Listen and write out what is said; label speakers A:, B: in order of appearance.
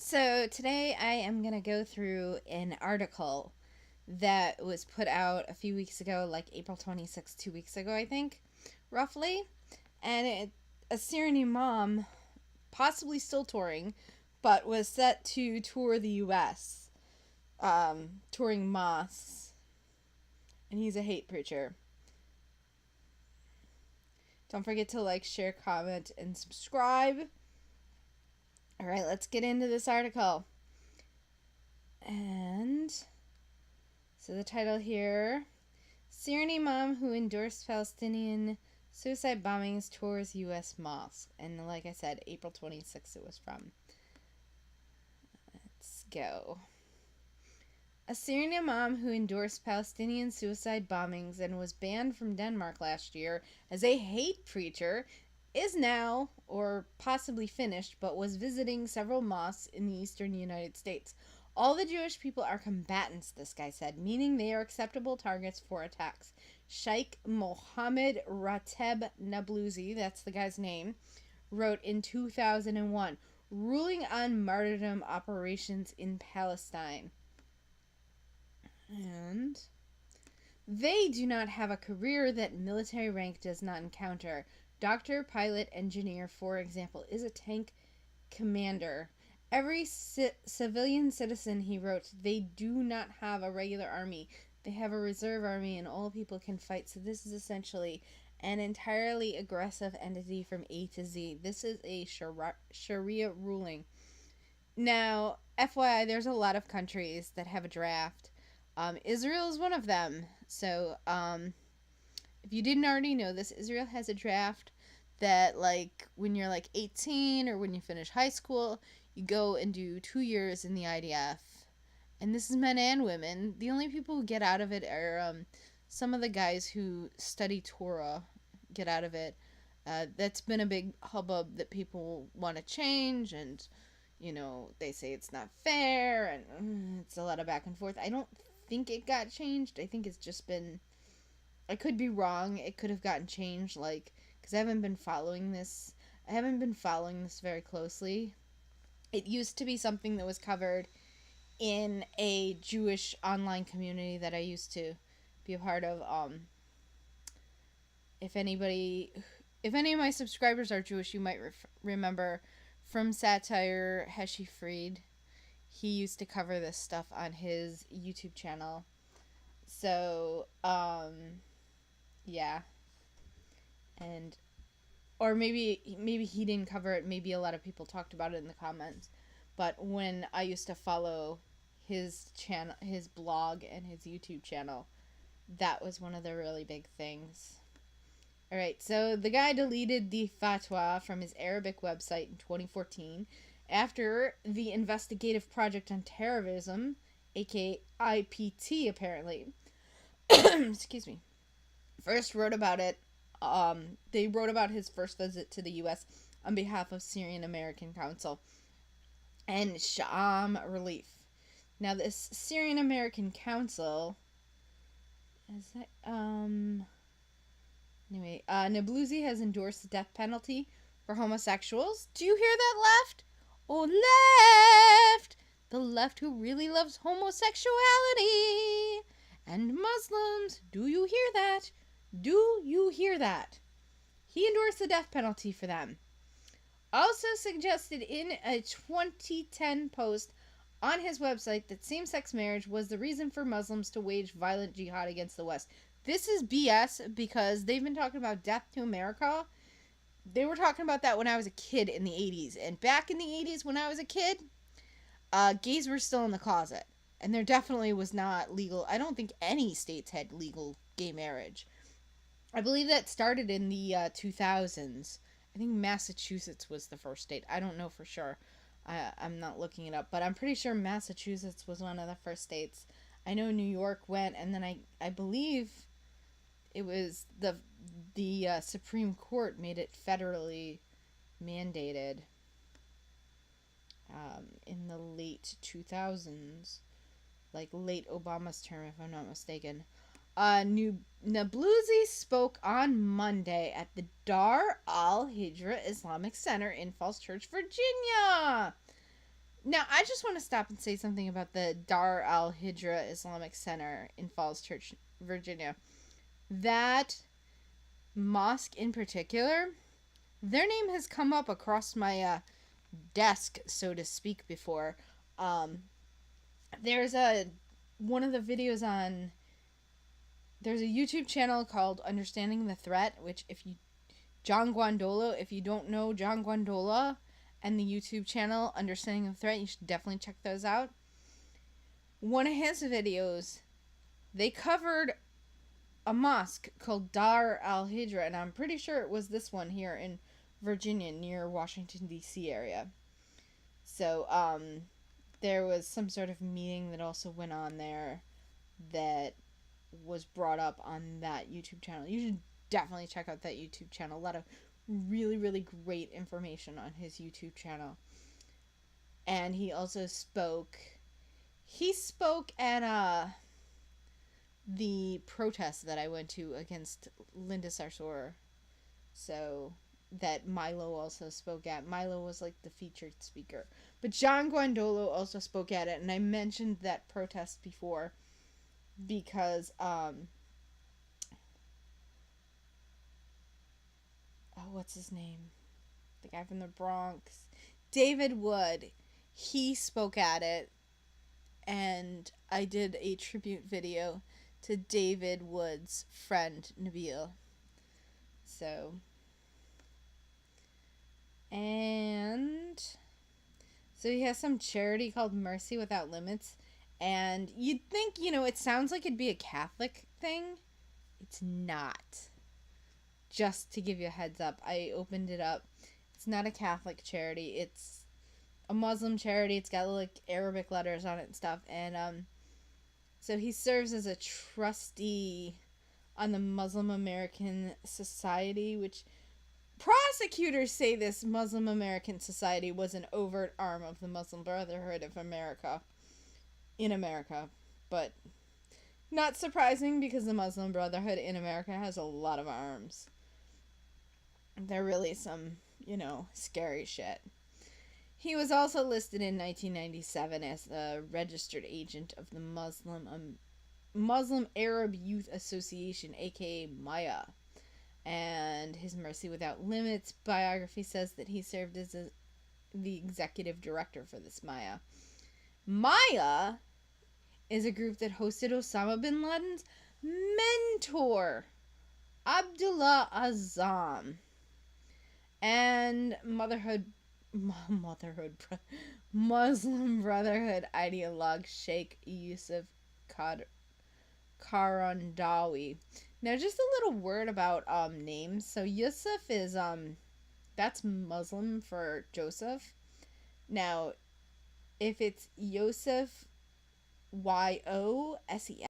A: So today I am going to go through an article that was put out a few weeks ago, like April 26th, 2 weeks ago, I think, roughly. A Syrian imam, possibly still touring, but was set to tour the U.S., touring mosques. And he's a hate preacher. Don't forget to like, share, comment, and subscribe. All right, let's get into this article. And so the title here, Syrian imam who endorsed Palestinian suicide bombings tours U.S. mosque. And like I said, April 26th it was from. Let's go. A Syrian imam who endorsed Palestinian suicide bombings and was banned from Denmark last year as a hate preacher is now, or possibly finished, but was visiting several mosques in the eastern United States. All the Jewish people are combatants, this guy said, meaning they are acceptable targets for attacks. Sheikh Mohammed Rateb Nablusi, that's the guy's name, wrote in 2001, ruling on martyrdom operations in Palestine. And they do not have a career that military rank does not encounter. Doctor, pilot, engineer, for example, is a tank commander. Every civilian citizen, he wrote, they do not have a regular army. They have a reserve army and all people can fight. So this is essentially an entirely aggressive entity from A to Z. This is a Sharia ruling. Now, FYI, there's a lot of countries that have a draft. Israel is one of them. So, if you didn't already know this, Israel has a draft that, like, when you're like 18 or when you finish high school, you go and do 2 years in the IDF. And this is men and women. The only people who get out of it are some of the guys who study Torah get out of it. That's been a big hubbub that people want to change, and, you know, they say it's not fair, and it's a lot of back and forth. I don't think it got changed. I think it's just been, I could be wrong. It could have gotten changed, like, because I haven't been following this very closely. It used to be something that was covered in a Jewish online community that I used to be a part of. If any of my subscribers are Jewish, you might remember from Satire Heshi Fried. He used to cover this stuff on his YouTube channel. So, yeah. And, or maybe he didn't cover it. Maybe a lot of people talked about it in the comments. But when I used to follow his channel, his blog, and his YouTube channel, that was one of the really big things. Alright, so the guy deleted the fatwa from his Arabic website in 2014 after the Investigative Project on Terrorism, aka IPT apparently, excuse me, first wrote about it. They wrote about his first visit to the U.S. on behalf of Syrian American Council and Sham Relief. Now, this Syrian American Council is that anyway, Nablusi has endorsed the death penalty for homosexuals. Do you hear that, left? Oh, left! The left who really loves homosexuality and Muslims. Do you hear that? Do you hear that? He endorsed the death penalty for them. Also suggested in a 2010 post on his website that same-sex marriage was the reason for Muslims to wage violent jihad against the West. This is BS because they've been talking about death to America. They were talking about that when I was a kid in the 80s. And back in the 80s when I was a kid, gays were still in the closet. And there definitely was not legal. I don't think any states had legal gay marriage. I believe that started in the 2000s. I think Massachusetts was the first state. I don't know for sure. I'm not looking it up. But I'm pretty sure Massachusetts was one of the first states. I know New York went. And then I believe it was the Supreme Court made it federally mandated in the late 2000s. Like late Obama's term, if I'm not mistaken. Nablusi spoke on Monday at the Dar al-Hijra Islamic Center in Falls Church, Virginia. Now, I just want to stop and say something about the Dar al Hijra Islamic Center in Falls Church, Virginia. That mosque in particular, their name has come up across my desk, so to speak, before. Um, there's one of the videos on. There's a YouTube channel called Understanding the Threat, which John Guandolo, if you don't know John Guandolo and the YouTube channel Understanding the Threat, you should definitely check those out. One of his videos, they covered a mosque called Dar al Hijra, and I'm pretty sure it was this one here in Virginia near Washington D.C. area. So there was some sort of meeting that also went on there that was brought up on that YouTube channel. You should definitely check out that YouTube channel. A lot of really, really great information on his YouTube channel. And he also spoke at the protest that I went to against Linda Sarsour. So that Milo also spoke at. Milo was like the featured speaker. But John Guandolo also spoke at it, and I mentioned that protest before because what's his name? The guy from the Bronx. David Wood. He spoke at it, and I did a tribute video to David Wood's friend Nabil. So, he has some charity called Mercy Without Limits, and you'd think, it sounds like it'd be a Catholic thing. It's not. Just to give you a heads up, I opened it up. It's not a Catholic charity. It's a Muslim charity. It's got like Arabic letters on it and stuff. And so he serves as a trustee on the Muslim American Society, which prosecutors say this Muslim American Society was an overt arm of the Muslim Brotherhood of America in America. But not surprising, because the Muslim Brotherhood in America has a lot of arms. They're really some, scary shit. He was also listed in 1997 as a registered agent of the Muslim Arab Youth Association, aka Maya. And his Mercy Without Limits biography says that he served as the executive director for this Maya. Maya is a group that hosted Osama bin Laden's mentor, Abdullah Azzam. And Muslim Brotherhood ideologue Sheikh Yusuf Karandawi. Now, just a little word about names. So Yusuf is that's Muslim for Joseph. Now, if it's Yosef, Yosef,